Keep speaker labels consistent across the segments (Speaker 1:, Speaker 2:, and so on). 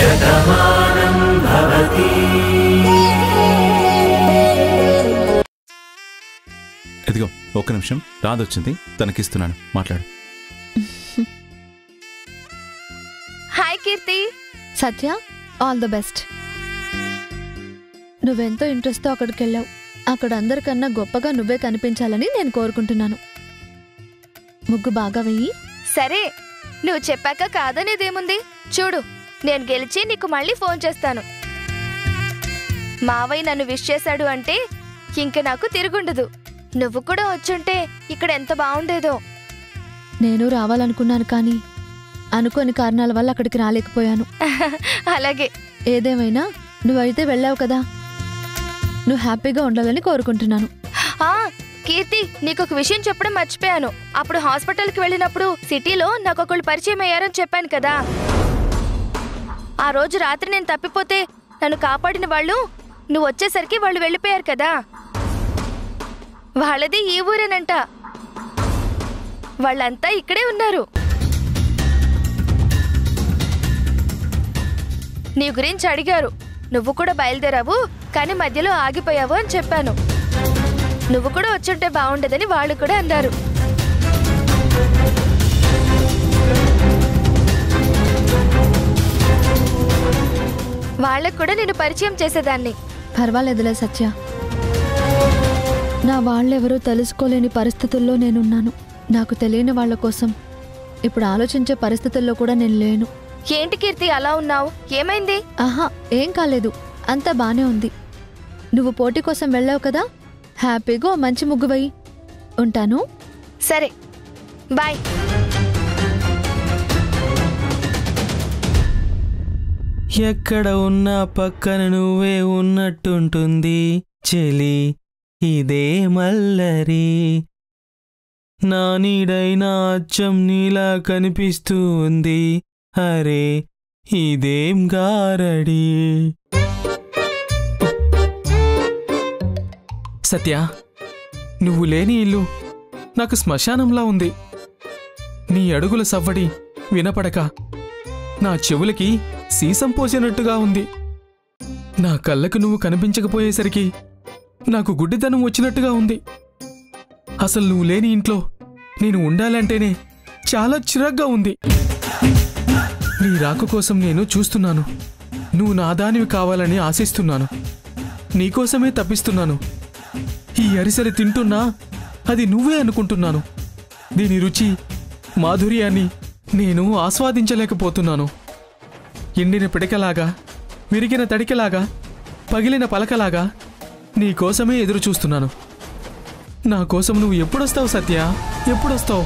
Speaker 1: శతమానం భవతి.
Speaker 2: ఇదిగో ఒక్క నిమిషం, రాదొచ్చింది, తనకిస్తున్నాను, మాట్లాడు.
Speaker 3: Hi Keerthi.
Speaker 4: Satya, all the best. నువ్వెంతో ఇంట్రెస్ట్తో అక్కడికి వెళ్ళావు. అక్కడ అందరికన్నా గొప్పగా నువ్వే కనిపించాలని నేను కోరుకుంటున్నాను. ముగ్గు బాగా వెయ్యి.
Speaker 3: సరే, నువ్వు చెప్పాక కాదనేదేముంది. చూడు, నేను గెలిచి నీకు మళ్ళీ ఫోన్ చేస్తాను. మావయ్య నన్ను విష్ చేశాడు అంటే ఇంక నాకు తిరుగుండదు. నువ్వు కూడా వచ్చుంటే ఇక్కడ ఎంత బాగుండేదో.
Speaker 4: నేను రావాలనుకున్నాను, కానీ అనుకోని కారణాల వల్ల అక్కడికి రాలేకపోయాను.
Speaker 3: అలాగే.
Speaker 4: ఏదేమైనా నువ్వైతే వెళ్ళావు కదా, నువ్వు హ్యాపీగా ఉండాలని కోరుకుంటున్నాను.
Speaker 3: కీర్తి, నీకొక విషయం చెప్పడం మర్చిపోయాను. అప్పుడు హాస్పిటల్కి వెళ్ళినప్పుడు సిటీలో నాకొకళ్ళు పరిచయం అయ్యారని చెప్పాను కదా. ఆ రోజు రాత్రి నేను తప్పిపోతే నన్ను కాపాడిన వాళ్ళు నువ్వు వచ్చేసరికి వాళ్ళు వెళ్ళిపోయారు కదా. వాళ్ళది ఈ ఊరేనంట. వాళ్ళంతా ఇక్కడే ఉన్నారు. నీ గురించి అడిగారు. నువ్వు కూడా బయలుదేరావు, కానీ మధ్యలో ఆగిపోయావు అని చెప్పాను. నువ్వు కూడా వచ్చుంటే బాగుండదని వాళ్ళు కూడా అన్నారు. వాళ్ళకు కూడా నేను పరిచయం చేసేదాన్ని.
Speaker 4: పర్వాలేదులే సత్య, నా వాళ్ళెవరూ తెలుసుకోలేని పరిస్థితుల్లో నేనున్నాను. నాకు తెలియని వాళ్ల కోసం ఇప్పుడు ఆలోచించే పరిస్థితుల్లో కూడా నేను లేను.
Speaker 3: ఏంటి కీర్తి అలా ఉన్నావు? ఏమైంది?
Speaker 4: ఆహా, ఏం కాలేదు, అంతా బానే ఉంది. నువ్వు పోటీ కోసం వెళ్ళావు కదా, హ్యాపీగా మంచి ముగ్గు వెయ్యి. ఉంటాను.
Speaker 3: సరే, బాయ్.
Speaker 5: ఎక్కడ ఉన్నా పక్కన నువ్వే ఉన్నట్టుంటుంది చెలి, ఇదే మల్లరి. నా నీడైనా అచ్చం నీలా కనిపిస్తూ ఉంది, అరే ఇదేం గారడి. సత్య, నువ్వు లేని ఇల్లు నాకు శ్మశానంలా ఉంది. నీ అడుగుల సవ్వడి వినపడక నా చెవులకి సీసం పోసినట్టుగా ఉంది. నా కళ్ళకు నువ్వు కనిపించకపోయేసరికి నాకు గుడ్డితనం వచ్చినట్టుగా ఉంది. అసలు నువ్వు లేని ఇంట్లో నేను ఉండాలంటేనే చాలా చిరాగ్గా ఉంది. నీ రాక కోసం నేను చూస్తున్నాను. నువ్వు నా దానివి కావాలని ఆశిస్తున్నాను. నీకోసమే తప్పిస్తున్నాను. ఈ అరిసెలు తింటున్నా అది నువ్వే అనుకుంటున్నాను. దీని రుచి మాధుర్యాన్ని నేను ఆస్వాదించలేకపోతున్నాను. ఎండిన పిడకలాగా, విరిగిన తడికలాగా, పగిలిన పలకలాగా నీకోసమే ఎదురు చూస్తున్నాను. నా కోసం నువ్వు ఎప్పుడొస్తావు సత్య? ఎప్పుడొస్తావు?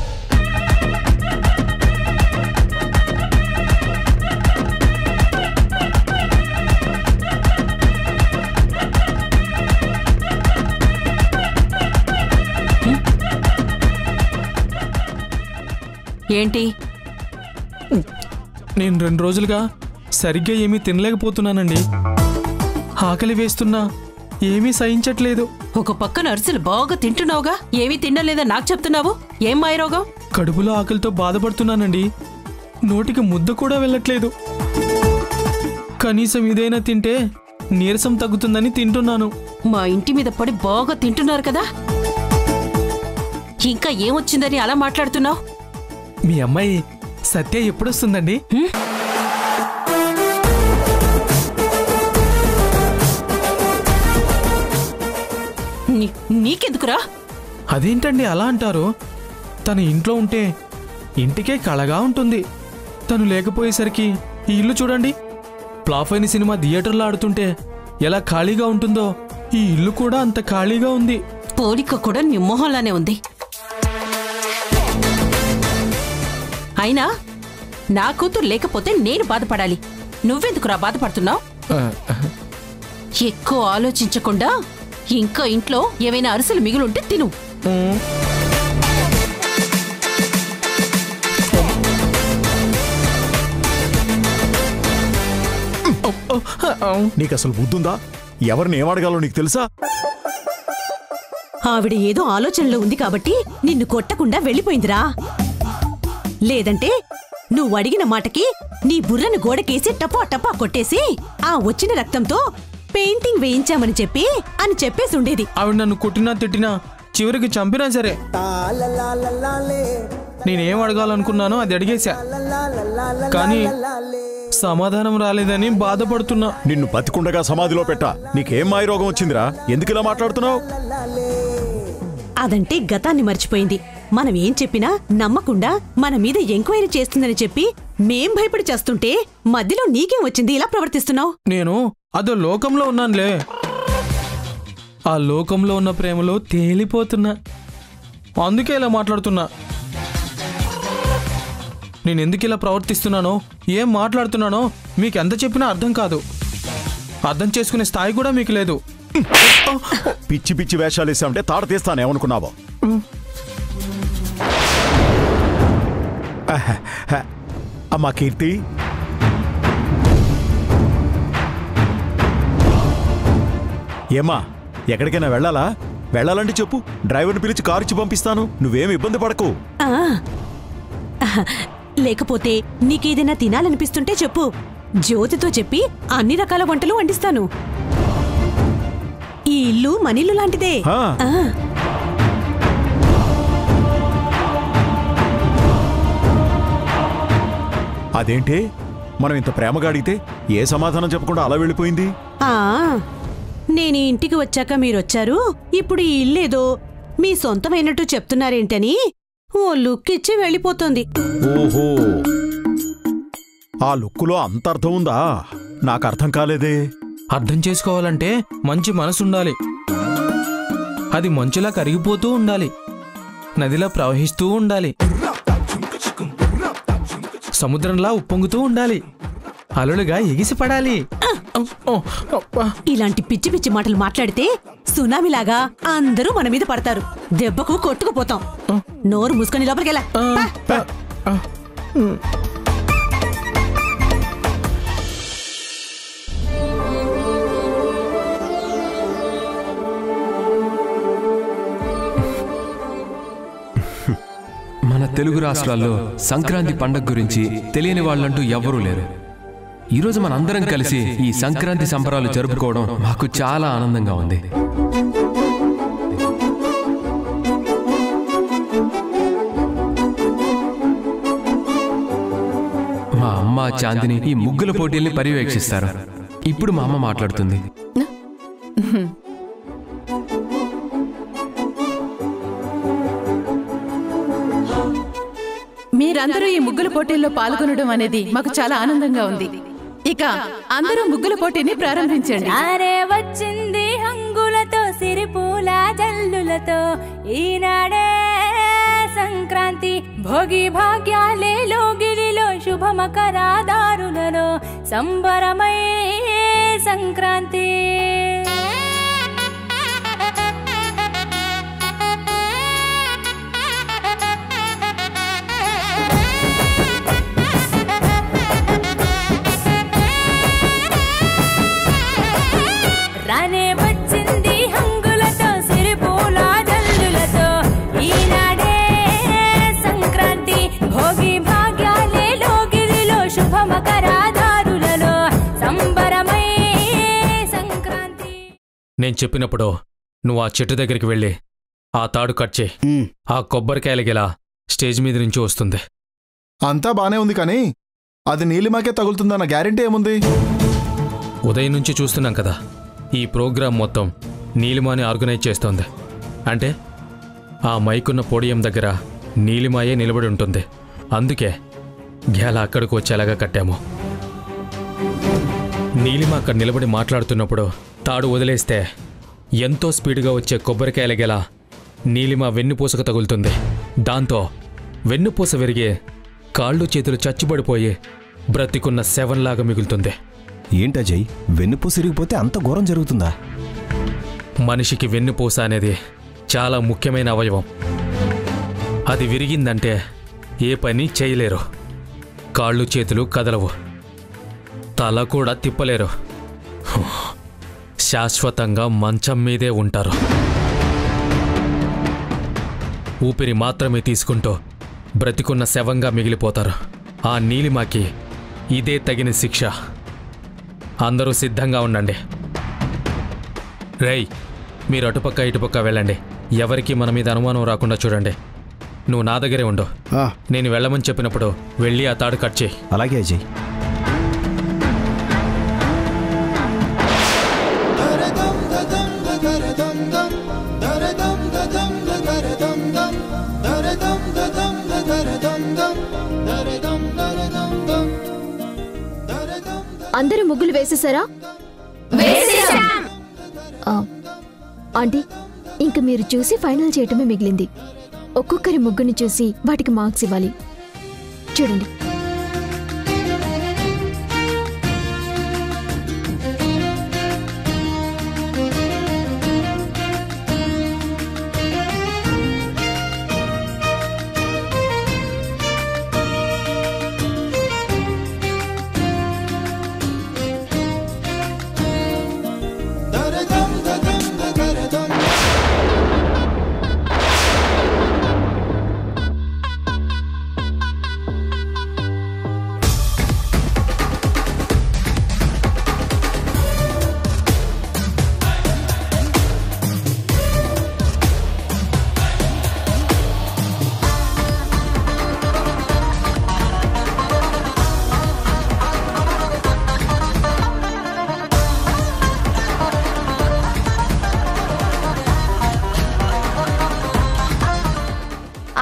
Speaker 6: ఏంటి?
Speaker 5: నేను 2 రోజులుగా సరిగ్గా ఏమీ తినలేకపోతున్నానండి. ఆకలి వేస్తున్నా ఏమీ సహించట్లేదు.
Speaker 6: ఒక పక్కన అరిసెలు బాగా తింటున్నావుగా, ఏమీ తినలేదా నాకు చెప్తున్నావు? ఏం మాయరోగం?
Speaker 5: కడుపులో ఆకలితో బాధపడుతున్నానండి. నోటికి ముద్ద కూడా వెళ్ళట్లేదు. కనీసం ఇదైనా తింటే నీరసం తగ్గుతుందని తింటున్నాను.
Speaker 6: మా ఇంటి మీద పడి బాగా తింటున్నారు కదా, ఇంకా ఏమొచ్చిందని అలా మాట్లాడుతున్నావు?
Speaker 5: మీ అమ్మాయి సత్య ఎప్పుడొస్తుందండి?
Speaker 6: నీకెందుకురా?
Speaker 5: అదేంటండి అలా అంటారు? తన ఇంట్లో ఉంటే ఇంటికే కళగా ఉంటుంది. తను లేకపోయేసరికి ఈ ఇల్లు చూడండి, ఫ్లాప్ అయిన సినిమా థియేటర్లో ఆడుతుంటే ఎలా ఖాళీగా ఉంటుందో ఈ ఇల్లు కూడా అంత ఖాళీగా ఉంది.
Speaker 6: పోలిక కూడా నీ మొహంలానే ఉంది. అయినా నా కూతురు లేకపోతే నేను బాధపడాలి, నువ్వెందుకురా బాధపడుతున్నావు? ఎక్కువ ఆలోచించకుండా ఇంకా ఇంట్లో ఏమైనా అరిసెలు మిగులుంటే తిను.
Speaker 7: నీకు అసలు బుద్ధుందా? ఎవరిని ఏమడగాలో నీకు తెలుసా?
Speaker 8: ఆవిడ ఏదో ఆలోచనలో ఉంది కాబట్టి నిన్ను కొట్టకుండా వెళ్ళిపోయిందిరా. లేదంటే
Speaker 6: నువ్వు అడిగిన మాటకి నీ బుర్రను గోడకేసి టపా టపా కొట్టేసి ఆ వచ్చిన రక్తంతో పెయింటింగ్ వేయించామని చెప్పేసి ఉండేది.
Speaker 5: ఆవిడ నన్ను కొట్టినా తిట్టినా చివరికి చంపినా సరే నేనేం అడగాలనుకున్నానో అది అడిగేశా. కానీ సమాధానం రాలేదని బాధపడుతున్నా.
Speaker 7: నిన్ను బతికుండగా సమాధిలో పెట్టా. నీకేం మాయ రోగం వచ్చిందిరా? ఎందుకు ఇలా మాట్లాడుతున్నావు?
Speaker 6: అదంటే గతాన్ని మర్చిపోయింది. మనం ఏం చెప్పినా నమ్మకుండా మన మీద ఎంక్వైరీ చేస్తుందని చెప్పి మేం భయపడి చేస్తుంటే మధ్యలో నీకేం వచ్చింది ఇలా ప్రవర్తిస్తున్నావు?
Speaker 5: నేను అదో లోకంలో ఉన్నానులే. ఆ లోకంలో ఉన్న ప్రేమలో తేలిపోతున్నా. అందుకే ఇలా మాట్లాడుతున్నా. నేను ఎందుకు ఇలా ప్రవర్తిస్తున్నానో, ఏం మాట్లాడుతున్నానో మీకు ఎంత చెప్పినా అర్థం కాదు. అర్థం చేసుకునే స్థాయి కూడా మీకు లేదు.
Speaker 7: పిచ్చి పిచ్చి వేషాలు వేసామంటే తాట తీస్తానేమనుకున్నావో? అమ్మా కీర్తి, ఏమ్మా ఎక్కడికైనా వెళ్ళాలా? వెళ్ళాలంటే చెప్పు, డ్రైవర్ని పిలిచి కారు ఇచ్చి పంపిస్తాను. నువ్వేమి ఇబ్బంది పడకు.
Speaker 6: లేకపోతే నీకేదైనా తినాలనిపిస్తుంటే చెప్పు, జ్యోతితో చెప్పి అన్ని రకాల వంటలు వండిస్తాను. ఈ ఇల్లు మనిల్లు లాంటిదే.
Speaker 7: అదేంటే మనం ఇంత ప్రేమగా అడిగితే ఏ సమాధానం చెప్పకుండా అలా వెళ్ళిపోయింది?
Speaker 6: నేను ఇంటికి వచ్చాక మీరొచ్చారు, ఇప్పుడు ఈ ఇల్లేదో మీ సొంతమైనట్టు చెప్తున్నారేంటని ఓ లుక్ ఇచ్చి వెళ్ళిపోతుంది.
Speaker 7: ఓహో, ఆ లుక్కులో అంత అర్థం ఉందా? నాకు అర్థం కాలేదే.
Speaker 5: అర్థం చేసుకోవాలంటే మంచి మనసుండాలి. అది మంచులా కరిగిపోతూ ఉండాలి, నదిలా ప్రవహిస్తూ ఉండాలి, సముద్రంలా ఉప్పొంగుతూ ఉండాలి, అలలుగా ఎగిసిపడాలి.
Speaker 6: ఇలాంటి పిచ్చి పిచ్చి మాటలు మాట్లాడితే సునామీలాగా అందరూ మన మీద పడతారు. దెబ్బకు కొట్టుకుపోతాం. నోరు మూసుకొని లోపలికెలా.
Speaker 1: మన తెలుగు రాష్ట్రాల్లో సంక్రాంతి పండగ గురించి తెలియని వాళ్ళంటూ ఎవ్వరూ లేరు. ఈరోజు మనందరం కలిసి ఈ సంక్రాంతి సంబరాలు జరుపుకోవడం మాకు చాలా ఆనందంగా ఉంది. మా అమ్మ చాందిని ఈ ముగ్గుల పోటీల్ని పర్యవేక్షిస్తారు. ఇప్పుడు మా అమ్మ మాట్లాడుతుంది.
Speaker 8: మీరందరూ ఈ ముగ్గుల పోటీల్లో పాల్గొనడం అనేది మాకు చాలా ఆనందంగా ఉంది. ఇక అందరూ ముగ్గుల పోటీని ప్రారంభించండి.
Speaker 9: అరే వచ్చింది హంగులతో సిరిపూల జల్లులతో ఈనాడే సంక్రాంతి, భోగి భాగ్యాలే లోగిలిలో శుభమకరాదారులలో సంబరమై సంక్రాంతి.
Speaker 5: నేను చెప్పినప్పుడు నువ్వు ఆ చెట్టు దగ్గరికి వెళ్ళి ఆ తాడు కట్ చేయి. ఆ కొబ్బరికాయలకిలా స్టేజ్ మీద నుంచి వస్తుంది.
Speaker 10: అంతా బానే ఉంది, కానీ అది నీలిమాకే తగులుతుందన్న గ్యారెంటీ ఏముంది?
Speaker 5: ఉదయం నుంచి చూస్తున్నాం కదా, ఈ ప్రోగ్రాం మొత్తం నీలిమాని ఆర్గనైజ్ చేస్తోంది. అంటే ఆ మైకున్న పోడియం దగ్గర నీలిమాయే నిలబడి ఉంటుంది. అందుకే గ్యాల అక్కడికి వచ్చేలాగా కట్టాము. నీలిమ అక్కడ నిలబడి మాట్లాడుతున్నప్పుడు తాడు వదిలేస్తే ఎంతో స్పీడ్గా వచ్చే కొబ్బరికాయల గెల నీలిమ వెన్నుపూసకు తగులుతుంది. దాంతో వెన్నుపూస విరిగి కాళ్ళు చేతులు చచ్చుబడిపోయి బ్రతికున్న శవంలాగా మిగులుతుంది.
Speaker 11: ఏంటజయ్, వెన్నుపూస విరిగిపోతే అంత ఘోరం జరుగుతుందా?
Speaker 5: మనిషికి వెన్నుపూస అనేది చాలా ముఖ్యమైన అవయవం. అది విరిగిందంటే ఏ పని చేయలేరు. కాళ్ళు చేతులు కదలవు, తల కూడా తిప్పలేరు. శాశ్వతంగా మంచం మీదే ఉంటారు. ఊపిరి మాత్రమే తీసుకుంటూ బ్రతికున్న శవంగా మిగిలిపోతారు. ఆ నీలిమకి ఇదే తగిన శిక్ష. అందరూ సిద్ధంగా ఉండండి. రేయ్, మీరు అటుపక్క ఇటుపక్క వెళ్ళండి. ఎవరికి మన మీద అనుమానం రాకుండా చూడండి. నువ్వు నా దగ్గరే ఉండు. నేను వెళ్ళమని చెప్పినప్పుడు వెళ్ళి ఆ తాడు కట్ చేయి.
Speaker 11: అలాగే అజయ్.
Speaker 12: అందరూ ముగ్గులు వేసేసారా? ఆంటీ, ఇంక మీరు చూసి ఫైనల్ చేయటమే మిగిలింది. ఒక్కొక్కరి ముగ్గుని చూసి వాటికి మార్క్స్ ఇవ్వాలి. చూడండి.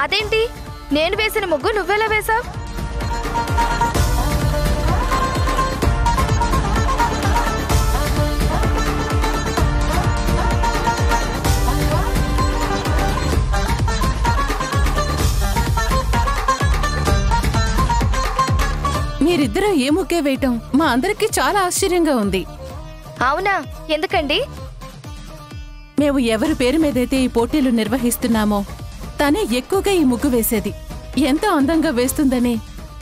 Speaker 3: అదేంటి, నేను వేసిన ముగ్గు నువ్వెలా వేశావు?
Speaker 8: మీరిద్దరూ ఏ ముగ్గే వేయటం మా అందరికీ చాలా ఆశ్చర్యంగా ఉంది.
Speaker 3: అవునా, ఎందుకండి?
Speaker 8: మేము ఎవరి పేరు మీదైతే ఈ పోటీలు నిర్వహిస్తున్నామో తనే ఎక్కువగా ఈ ముగ్గు వేసేది. ఎంతో అందంగా వేస్తుందని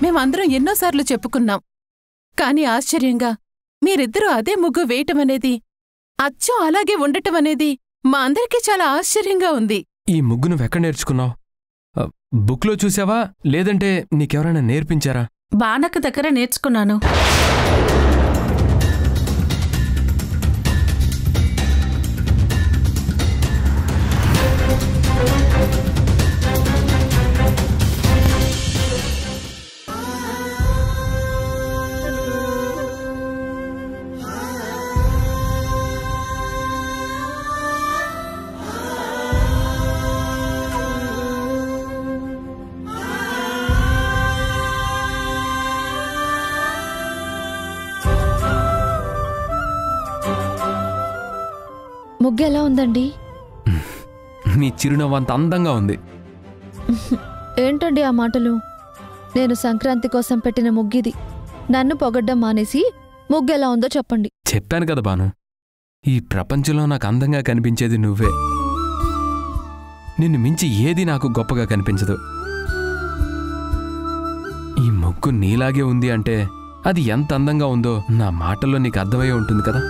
Speaker 8: మేమందరం ఎన్నోసార్లు చెప్పుకున్నాం. కాని ఆశ్చర్యంగా మీరిద్దరూ అదే ముగ్గు వేయటం అనేది, అచ్చం అలాగే ఉండటం అనేది మా అందరికీ చాలా ఆశ్చర్యంగా ఉంది.
Speaker 1: ఈ ముగ్గు నువ్వెక్కడ నేర్చుకున్నావు? బుక్లో చూసావా, లేదంటే నీకెవరైనా నేర్పించారా?
Speaker 8: బానక్క దగ్గర నేర్చుకున్నాను.
Speaker 4: ముగ్గు ఎలా ఉందండి?
Speaker 1: నీ చిరునవ్వు అంత అందంగా ఉంది.
Speaker 4: ఏంటండి ఆ మాటలు? నేను సంక్రాంతి కోసం పెట్టిన ముగ్గిది. నన్ను పొగడ్డం మానేసి ముగ్గు ఎలా ఉందో చెప్పండి.
Speaker 1: చెప్పాను కదా బాను, ఈ ప్రపంచంలో నాకు అందంగా కనిపించేది నువ్వే. నిన్ను మించి ఏది నాకు గొప్పగా కనిపించదు. ఈ ముగ్గు నీలాగే ఉంది అంటే అది ఎంత అందంగా ఉందో నా మాటల్లో నీకు అర్థమయ్యే ఉంటుంది కదా.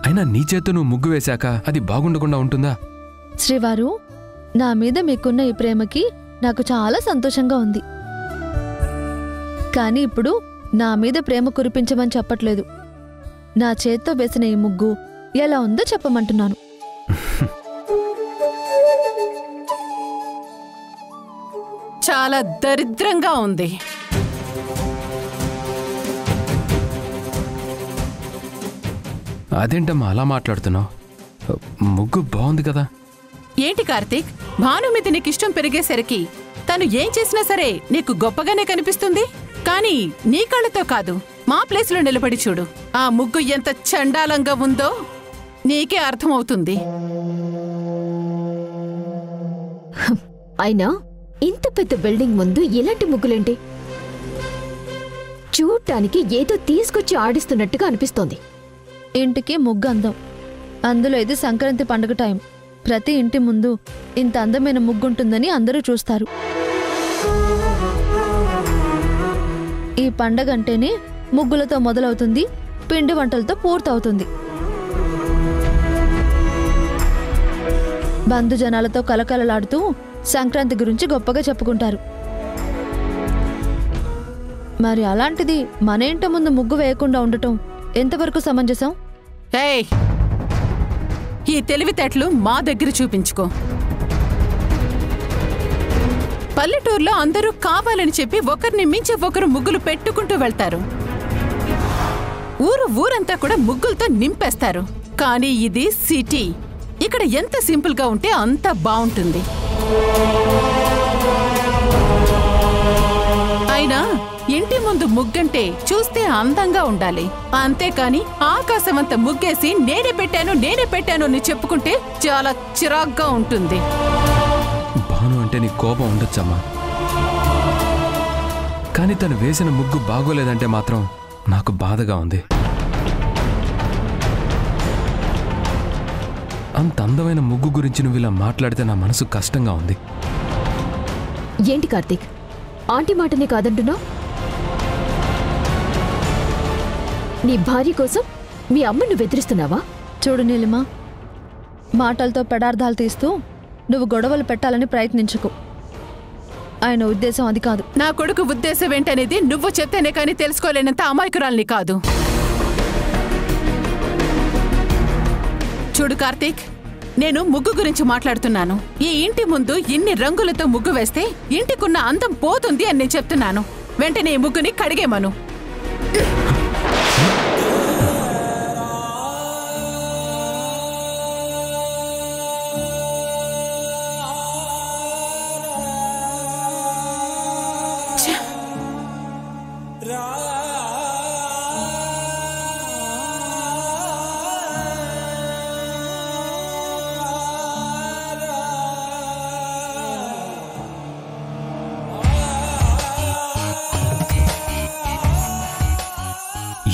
Speaker 1: అయినా నీ చేత్తో నువ్వు ముగ్గు వేశాక అది బాగుండకుండా ఉంటుందా?
Speaker 4: శ్రీవారు, నా మీద మీకున్న ఈ ప్రేమకి నాకు చాలా సంతోషంగా ఉంది. కానీ ఇప్పుడు నా మీద ప్రేమ కురిపించమని చెప్పట్లేదు. నా చేత్తో వేసిన ఈ ముగ్గు ఎలా ఉందో చెప్పమంటున్నాను.
Speaker 8: చాలా దరిద్రంగా ఉంది.
Speaker 1: అదేంటమ్మా అలా మాట్లాడుతున్నావు? ముగ్గు బాగుంది కదా.
Speaker 8: ఏంటి కార్తీక్, భాను మీద నీకిష్టం పెరిగేసరికి తను ఏం చేసినా సరే నీకు గొప్పగానే కనిపిస్తుంది. కానీ నీ కళ్ళతో కాదు, మా ప్లేస్లో నిలబడి చూడు. ఆ ముగ్గు ఎంత చండాలంగా ఉందో నీకే అర్థమవుతుంది.
Speaker 12: అయినా ఇంత పెద్ద బిల్డింగ్ ముందు ఇలాంటి ముగ్గులేంటి? చూడటానికి ఏదో తీసుకొచ్చి ఆడిస్తున్నట్టుగా అనిపిస్తోంది.
Speaker 4: ఇంటికి ముగ్గు అందం, అందులో ఇది సంక్రాంతి పండుగ టైం. ప్రతి ఇంటి ముందు ఇంత అందమైన ముగ్గుంటుందని అందరూ చూస్తారు. ఈ పండగ అంటేనే ముగ్గులతో మొదలవుతుంది, పిండి వంటలతో పూర్తవుతుంది. బంధుజనాలతో కలకలలాడుతూ సంక్రాంతి గురించి గొప్పగా చెప్పుకుంటారు. మరి అలాంటిది మన ఇంటి ముందు ముగ్గు వేయకుండా ఉండటం ఎంతవరకు సమంజసం?
Speaker 8: ఏయ్, ఈ తెలివితేటలు మా దగ్గర చూపించుకో. పల్లెటూరులో అందరూ కావాలని చెప్పి ఒకరిని మించి ఒకరు ముగ్గులు పెట్టుకుంటూ వెళ్తారు. ఊరంతా కూడా ముగ్గులతో నింపేస్తారు. కానీ ఇది సిటీ. ఇక్కడ ఎంత సింపుల్ గా ఉంటే అంత బాగుంటుంది. అయినా ఇంటి ముందు ముగ్గంటే చూస్తే అందంగా ఉండాలి. అంతేకాని ఆకాశమంత ముగ్గేసి నేనే పెట్టాను అని చెప్పుకుంటే చాలా చిరాగ్గా ఉంటుంది.
Speaker 1: భాను అంటే నీ కోపం ఉండొచ్చమ్మా, కానీ తను వేసిన ముగ్గు బాగోలేదంటే మాత్రం నాకు బాధగా ఉంది. అంత అందమైన ముగ్గు గురించి నువ్వు ఇలా మాట్లాడితే నా మనసు కష్టంగా ఉంది.
Speaker 12: ఏంటి కార్తీక్, ఆంటీ మాటనే కాదంటున్నావు? నీ భార్య కోసం మీ అమ్మను బెదిరిస్తున్నావా?
Speaker 4: చూడు నీలిమా, మాటలతో పెడార్థాలు తీస్తూ నువ్వు గొడవలు పెట్టాలని ప్రయత్నించుకో. ఆయన ఉద్దేశం అది కాదు.
Speaker 8: నా కొడుకు ఉద్దేశం ఏంటనేది నువ్వు చెప్తేనే కానీ తెలుసుకోలేనంత అమాయకురాల్ని కాదు. చూడు కార్తీక్, నేను ముగ్గు గురించి మాట్లాడుతున్నాను. ఈ ఇంటి ముందు ఇన్ని రంగులతో ముగ్గు వేస్తే ఇంటికున్న అందం పోతుంది అని నేను చెప్తున్నాను. వెంటనే ఈ ముగ్గుని కడిగేమను.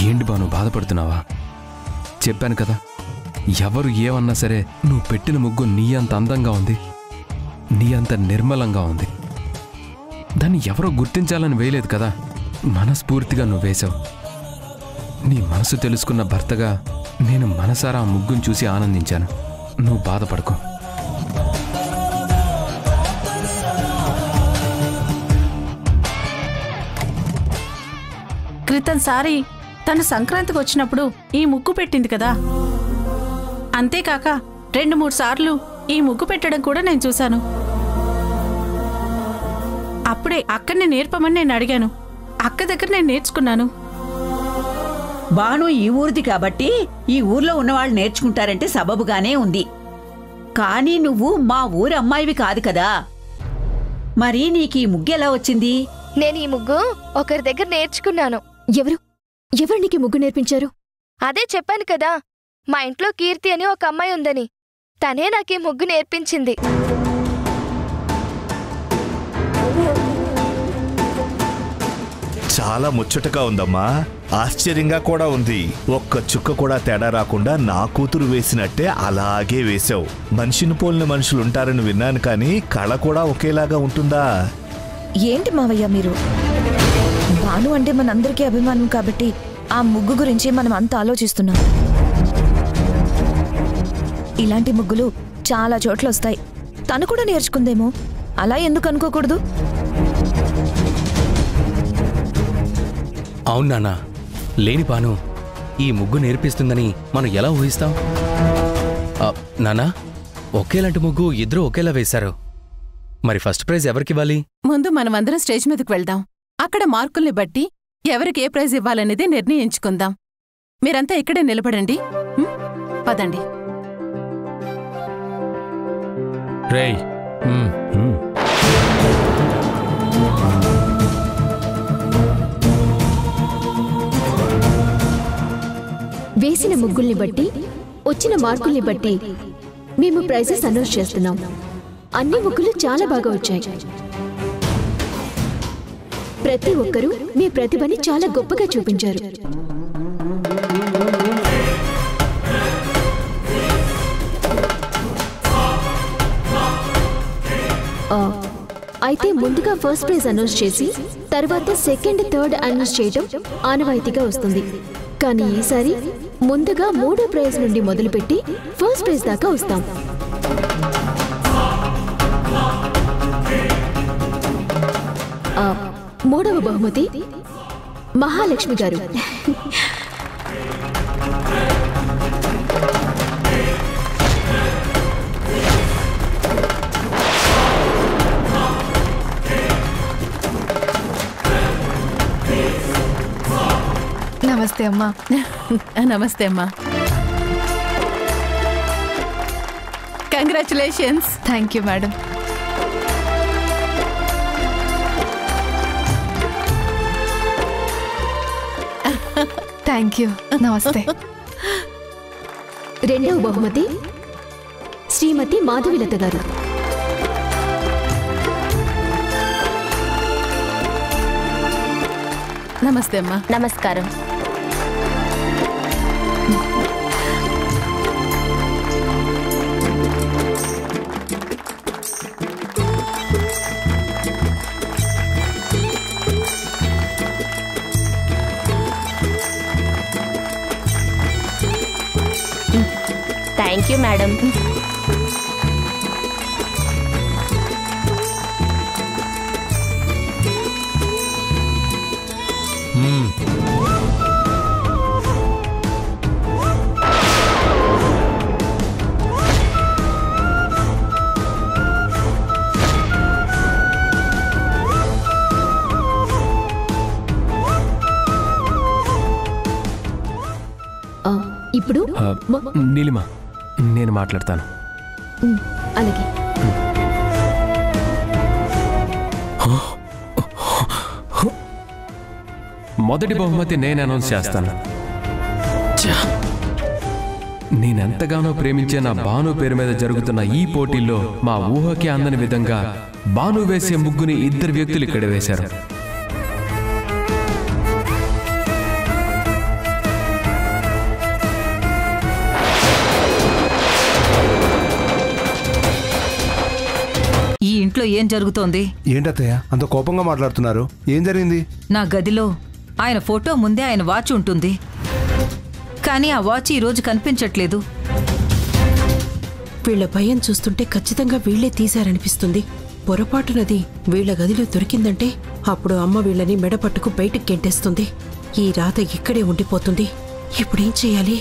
Speaker 1: ఏంటి బాను, బాధపడుతున్నావా? చెప్పాను కదా, ఎవరు ఏమన్నా సరే నువ్వు పెట్టిన ముగ్గు నీ అంత అందంగా ఉంది, నీ అంత నిర్మలంగా ఉంది. దాన్ని ఎవరో గుర్తించాలని వేయలేదు కదా, మనస్ఫూర్తిగా నువ్వు వేశావు. నీ మనసు తెలుసుకున్న భర్తగా నేను మనసారా ఆ ముగ్గును చూసి ఆనందించాను. నువ్వు బాధపడకు.
Speaker 13: క్రితంసారి తను సంక్రాంతికి వచ్చినప్పుడు ఈ ముగ్గు పెట్టింది కదా. అంతేకాక 2-3 సార్లు ఈ ముగ్గు పెట్టడం కూడా నేను చూశాను. అప్పుడే అక్కని నేర్పమని నేను అడిగాను. అక్క దగ్గర నేను నేర్చుకున్నాను.
Speaker 14: బాను ఈ ఊరిది కాబట్టి ఈ ఊర్లో ఉన్నవాళ్ళు నేర్చుకుంటారంటే సబబుగానే ఉంది. కానీ నువ్వు మా ఊరి అమ్మాయివి కాదు కదా, మరి నీకు ఈ ముగ్గు ఎలా వచ్చింది?
Speaker 3: నేను ఈ ముగ్గు ఒకరి దగ్గర నేర్చుకున్నాను.
Speaker 12: ఎవరు నీకు ముగ్గు నేర్పించారు?
Speaker 3: అదే చెప్పాను కదా, మా ఇంట్లో కీర్తి అని ఒక అమ్మాయి ఉందని. తనే నాకు ఈ ముగ్గు నేర్పించింది.
Speaker 15: చాలా ముచ్చటగా ఉందమ్మా, ఆశ్చర్యంగా కూడా ఉంది. ఒక్క చుక్క కూడా తేడా రాకుండా నా కూతురు వేసినట్టే అలాగే వేశావు. మనిషిని పోలిన మనుషులుంటారని విన్నాను, కానీ కళ కూడా ఒకేలాగా ఉంటుందా?
Speaker 16: ఏంటి మావయ్య మీరు? భాను అంటే మనందరికీ అభిమానం కాబట్టి ఆ ముగ్గు గురించి మనం అంత ఆలోచిస్తున్నాం. ఇలాంటి ముగ్గులు చాలా చోట్ల వస్తాయి. తను కూడా నేర్చుకుందేమో, అలా ఎందుకు అనుకోకూడదు?
Speaker 17: అవును నాన్న, లేని పాను ఈ ముగ్గు నేర్పిస్తుందని మనం ఎలా ఊహిస్తాం? నానా, ఒకేలాంటి ముగ్గు ఇద్దరు ఒకేలా వేశారు. మరి ఫస్ట్ ప్రైజ్ ఎవరికివ్వాలి?
Speaker 8: ముందు మనమందరం స్టేజ్ మీదకి వెళ్దాం. అక్కడ మార్కుల్ని బట్టి ఎవరికి ఏ ప్రైజ్ ఇవ్వాలనేది నిర్ణయించుకుందాం. మీరంతా ఇక్కడే నిలబడండి. పదండి.
Speaker 1: రేయ్,
Speaker 12: వేసిన ముగ్గుల్ని బట్టి వచ్చిన మార్కుల్ని బట్టి మేము ప్రైజెస్ అనౌన్స్ చేస్తున్నాం. అన్ని ముగ్గులు చాలా బాగా వచ్చాయి. ప్రతి ఒక్కరూ మీ ప్రతిభని చాలా గొప్పగా చూపించారు. అయితే ముందుగా ఫస్ట్ ప్రైజ్ అనౌన్స్ చేసి తర్వాత సెకండ్, థర్డ్ అనౌన్స్ చేయటం ఆనవాయితీగా వస్తుంది. కానీ ఈసారి ముందుగా 3వ ప్రైజ్ నుండి మొదలుపెట్టి ఫస్ట్ ప్రైజ్ దాకా వస్తాం. మూడవ బహుమతి మహాలక్ష్మి గారు.
Speaker 8: నమస్తే అమ్మా. నమస్తే అమ్మా. Congratulations. Thank you madam. Thank you. నమస్తే.
Speaker 12: రెండవ బహుమతి శ్రీమతి మాధవిలత గారు.
Speaker 8: నమస్తే అమ్మా.
Speaker 3: నమస్కారం. Thank you madam.
Speaker 12: ఇప్పుడు
Speaker 1: నీలిమ, నేను మాట్లాడతాను.
Speaker 12: అలాగే.
Speaker 1: మొదటి బహుమతి నేను అనౌన్స్ చేస్తాను. నేనెంతగానో ప్రేమించే నా భాను పేరు మీద జరుగుతున్న ఈ పోటీల్లో మా ఊహకి అందని విధంగా భాను వేసే ముగ్గుని ఇద్దరు వ్యక్తులు ఇక్కడ వేశారు.
Speaker 18: ఈ ఇంట్లో ఏం జరుగుతోంది?
Speaker 19: ఏంటత్తయ్య అంత కోపంగా మాట్లాడుతున్నారు? ఏం జరిగింది?
Speaker 18: నా గదిలో ఆయన ఫోటో ముందే ఆయన వాచ్ ఉంటుంది, కానీ ఆ వాచ్ ఈరోజు కనిపించట్లేదు.
Speaker 6: వీళ్ల భయం చూస్తుంటే ఖచ్చితంగా వీళ్లే తీశారనిపిస్తుంది. పొరపాటునది వీళ్ల గదిలో దొరికిందంటే అప్పుడు అమ్మ వీళ్ళని మెడపట్టుకు బయటికి గెంటేస్తుంది. ఈ రాత ఇక్కడే ఉండిపోతుంది. ఇప్పుడేం చేయాలి?